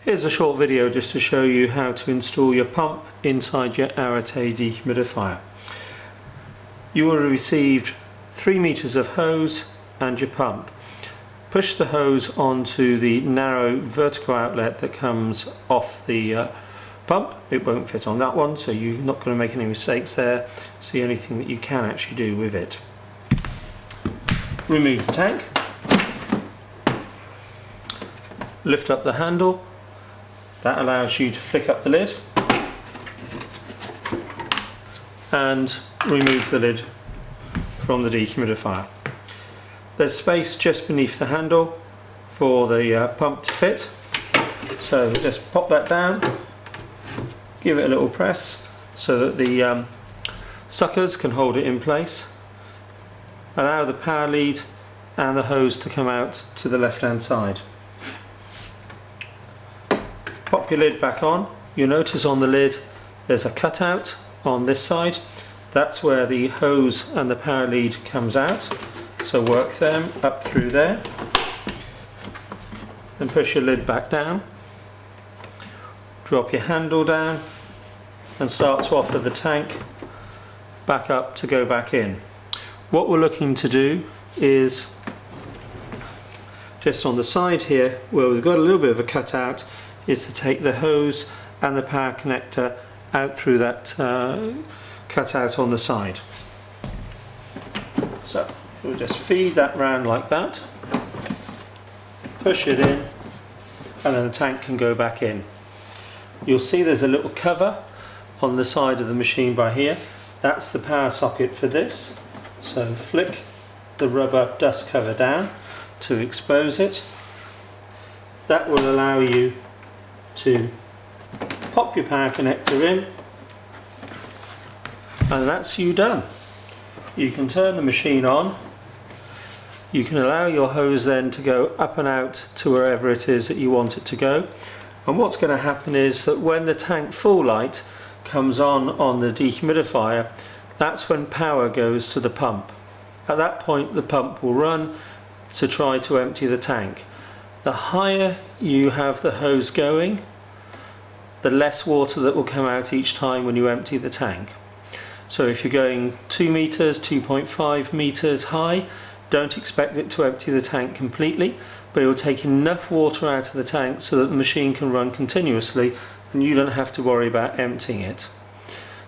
Here's a short video just to show you how to install your pump inside your Arete dehumidifier. You will have received 3 meters of hose and your pump. Push the hose onto the narrow vertical outlet that comes off the pump. It won't fit on that one, so you're not going to make any mistakes there. It's the only thing that you can actually do with it. Remove the tank. Lift up the handle. That allows you to flick up the lid and remove the lid from the dehumidifier. There's space just beneath the handle for the pump to fit, so just pop that down, give it a little press so that the suckers can hold it in place. Allow the power lead and the hose to come out to the left hand side. Pop your lid back on. You'll notice on the lid there's a cutout on this side. That's where the hose and the power lead comes out. So work them up through there. Then push your lid back down. Drop your handle down and start to offer the tank back up to go back in. What we're looking to do is just on the side here where we've got a little bit of a cutout is to take the hose and the power connector out through that cutout on the side. So we'll just feed that round like that, push it in, and then the tank can go back in. You'll see there's a little cover on the side of the machine by here. That's the power socket for this. So flick the rubber dust cover down to expose it. That will allow you to pop your power connector in, and that's you done. You can turn the machine on. You can allow your hose then to go up and out to wherever it is that you want it to go. And what's going to happen is that when the tank full light comes on the dehumidifier, that's when power goes to the pump. At that point the pump will run to try to empty the tank. The higher you have the hose going, the less water that will come out each time when you empty the tank. So if you're going 2 meters, 2.5 meters high, don't expect it to empty the tank completely, but it will take enough water out of the tank so that the machine can run continuously and you don't have to worry about emptying it.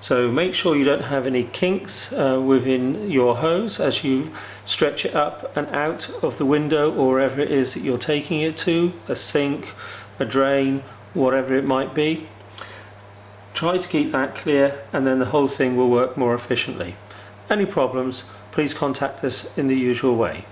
So make sure you don't have any kinks within your hose as you stretch it up and out of the window or wherever it is that you're taking it to, a sink, a drain, whatever it might be. Try to keep that clear and then the whole thing will work more efficiently. Any problems, please contact us in the usual way.